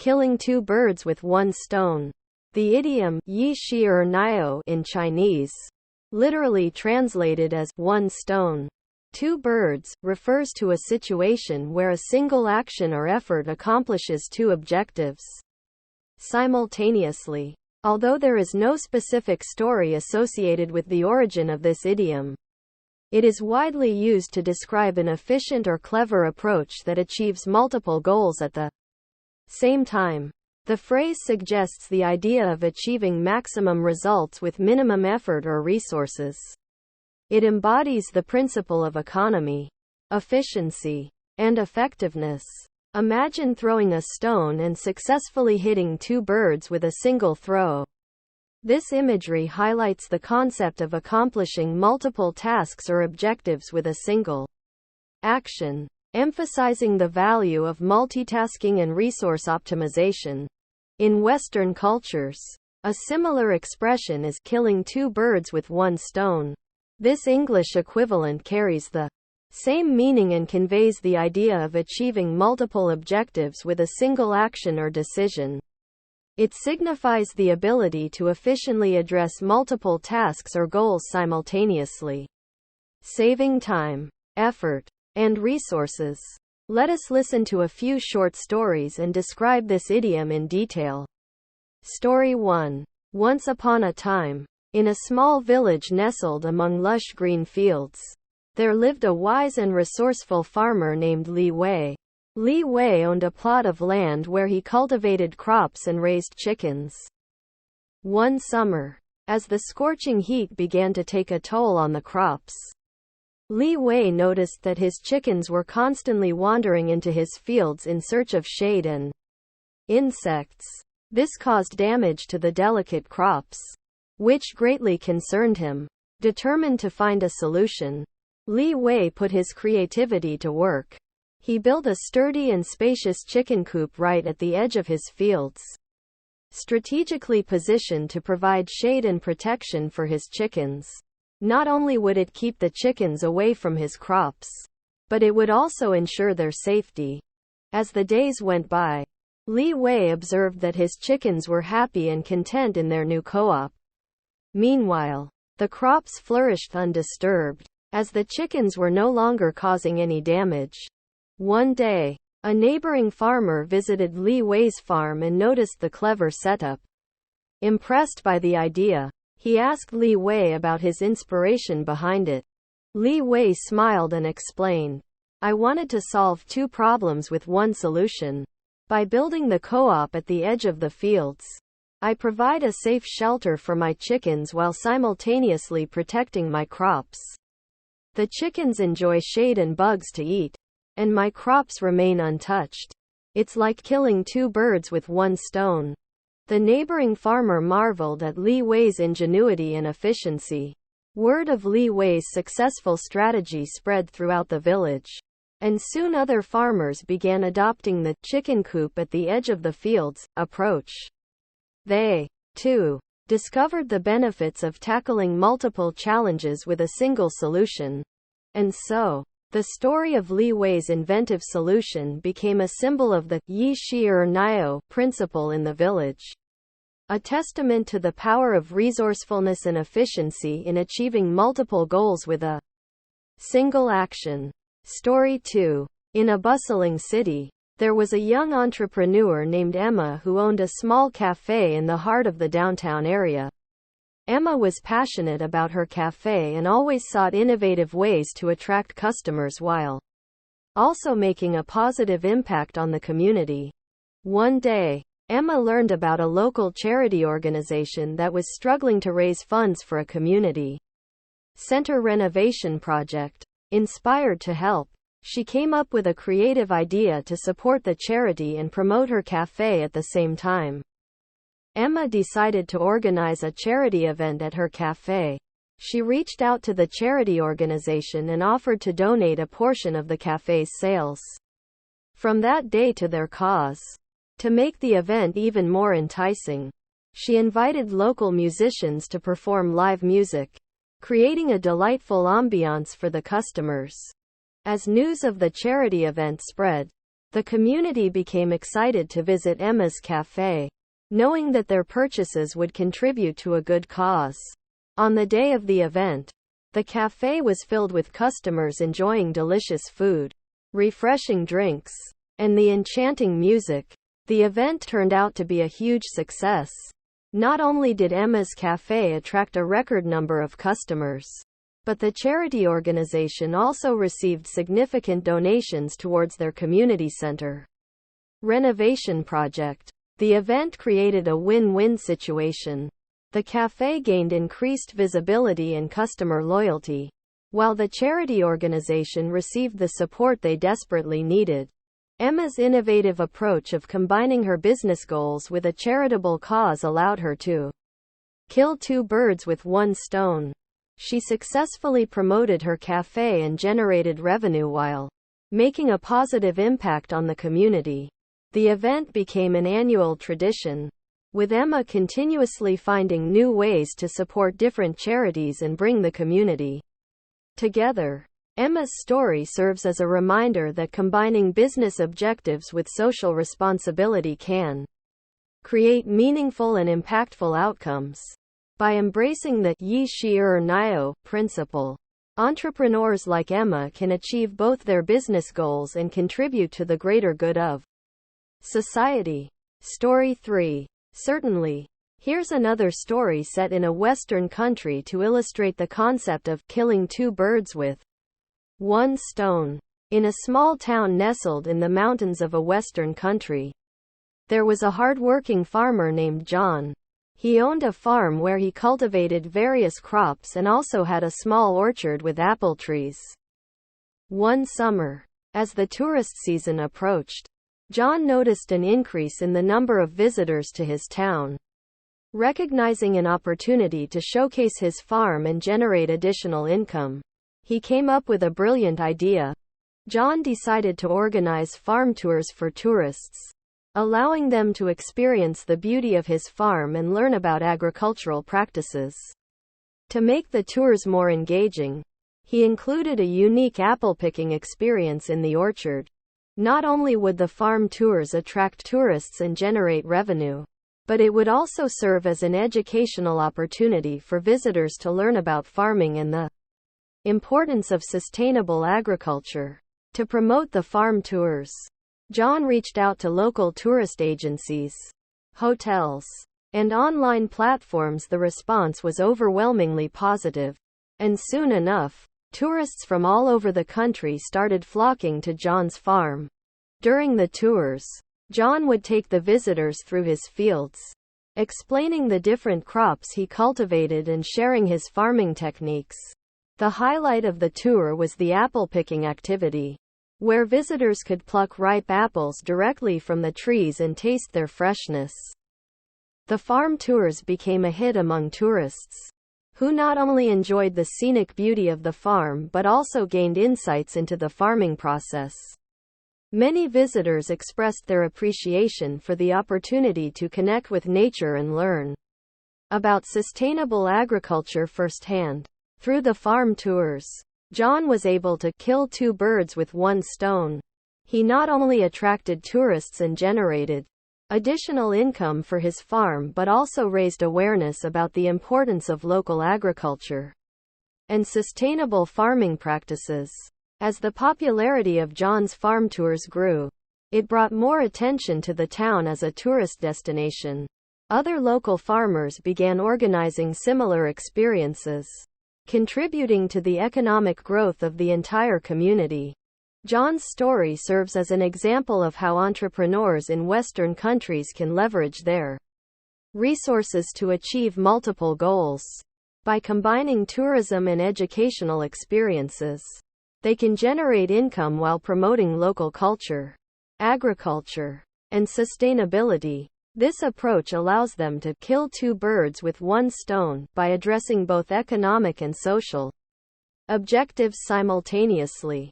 killing two birds with one stone. The idiom, "一石二鸟" in Chinese, literally translated as one stone, two birds, refers to a situation where a single action or effort accomplishes two objectives simultaneously. Although there is no specific story associated with the origin of this idiom, it is widely used to describe an efficient or clever approach that achieves multiple goals at the same time. The phrase suggests the idea of achieving maximum results with minimum effort or resources. It embodies the principle of economy, efficiency, and effectiveness. Imagine throwing a stone and successfully hitting two birds with a single throw. This imagery highlights the concept of accomplishing multiple tasks or objectives with a single action, emphasizing the value of multitasking and resource optimization. In Western cultures, a similar expression is killing two birds with one stone. This English equivalent carries the same meaning and conveys the idea of achieving multiple objectives with a single action or decision. It signifies the ability to efficiently address multiple tasks or goals simultaneously, saving time, effort, and resources. Let us listen to a few short stories and describe this idiom in detail. Story 1. Once upon a time, in a small village nestled among lush green fields, there lived a wise and resourceful farmer named Li Wei. Li Wei owned a plot of land where he cultivated crops and raised chickens. One summer, as the scorching heat began to take a toll on the crops, Li Wei noticed that his chickens were constantly wandering into his fields in search of shade and insects. This caused damage to the delicate crops, which greatly concerned him. Determined to find a solution, Li Wei put his creativity to work. He built a sturdy and spacious chicken coop right at the edge of his fields, strategically positioned to provide shade and protection for his chickens. Not only would it keep the chickens away from his crops, but it would also ensure their safety. As the days went by, Li Wei observed that his chickens were happy and content in their new co-op. Meanwhile, the crops flourished undisturbed, as the chickens were no longer causing any damage. One day, a neighboring farmer visited Li Wei's farm and noticed the clever setup. Impressed by the idea, he asked Li Wei about his inspiration behind it. Li Wei smiled and explained, "I wanted to solve two problems with one solution. By building the co-op at the edge of the fields, I provide a safe shelter for my chickens while simultaneously protecting my crops. The chickens enjoy shade and bugs to eat, and my crops remain untouched. It's like killing two birds with one stone." The neighboring farmer marveled at Li Wei's ingenuity and efficiency. Word of Li Wei's successful strategy spread throughout the village, and soon other farmers began adopting the chicken coop at the edge of the fields approach. They, too, discovered the benefits of tackling multiple challenges with a single solution. And so, the story of Li Wei's inventive solution became a symbol of the "一石二鸟" principle in the village, a testament to the power of resourcefulness and efficiency in achieving multiple goals with a single action. Story 2. In a bustling city, there was a young entrepreneur named Emma who owned a small cafe in the heart of the downtown area. Emma was passionate about her cafe and always sought innovative ways to attract customers while also making a positive impact on the community. One day, Emma learned about a local charity organization that was struggling to raise funds for a community center renovation project. Inspired to help, she came up with a creative idea to support the charity and promote her cafe at the same time. Emma decided to organize a charity event at her cafe. She reached out to the charity organization and offered to donate a portion of the cafe's sales from that day to their cause. To make the event even more enticing, she invited local musicians to perform live music, creating a delightful ambiance for the customers. As news of the charity event spread, The community became excited to visit Emma's cafe, knowing that their purchases would contribute to a good cause. On the day of the event, the cafe was filled with customers enjoying delicious food, refreshing drinks, and the enchanting music. The event turned out to be a huge success. Not only did Emma's cafe attract a record number of customers, but the charity organization also received significant donations towards their community center renovation project. The event created a win-win situation. The cafe gained increased visibility and customer loyalty, while the charity organization received the support they desperately needed. Emma's innovative approach of combining her business goals with a charitable cause allowed her to kill two birds with one stone. She successfully promoted her cafe and generated revenue while making a positive impact on the community. The event became an annual tradition, with Emma continuously finding new ways to support different charities and bring the community together. Emma's story serves as a reminder that combining business objectives with social responsibility can create meaningful and impactful outcomes. By embracing the idiom or nio principle, entrepreneurs like Emma can achieve both their business goals and contribute to the greater good of society. Story 3. Certainly. Here's another story set in a Western country to illustrate the concept of killing two birds with one stone. In a small town nestled in the mountains of a Western country, there was a hard-working farmer named John. He owned a farm where he cultivated various crops and also had a small orchard with apple trees. One summer, as the tourist season approached, John noticed an increase in the number of visitors to his town. Recognizing an opportunity to showcase his farm and generate additional income, he came up with a brilliant idea. John decided to organize farm tours for tourists, allowing them to experience the beauty of his farm and learn about agricultural practices. To make the tours more engaging, he included a unique apple-picking experience in the orchard. Not only would the farm tours attract tourists and generate revenue, but it would also serve as an educational opportunity for visitors to learn about farming and the importance of sustainable agriculture. To promote the farm tours, John reached out to local tourist agencies, hotels, and online platforms. The response was overwhelmingly positive, and soon enough, tourists from all over the country started flocking to John's farm. During the tours, John would take the visitors through his fields, explaining the different crops he cultivated and sharing his farming techniques. The highlight of the tour was the apple-picking activity, where visitors could pluck ripe apples directly from the trees and taste their freshness. The farm tours became a hit among tourists, who not only enjoyed the scenic beauty of the farm but also gained insights into the farming process. Many visitors expressed their appreciation for the opportunity to connect with nature and learn about sustainable agriculture firsthand. Through the farm tours, John was able to kill two birds with one stone. He not only attracted tourists and generated additional income for his farm but also raised awareness about the importance of local agriculture and sustainable farming practices. As the popularity of John's farm tours grew, it brought more attention to the town as a tourist destination. Other local farmers began organizing similar experiences, contributing to the economic growth of the entire community. John's story serves as an example of how entrepreneurs in Western countries can leverage their resources to achieve multiple goals. By combining tourism and educational experiences, they can generate income while promoting local culture, agriculture, and sustainability. This approach allows them to kill two birds with one stone by addressing both economic and social objectives simultaneously.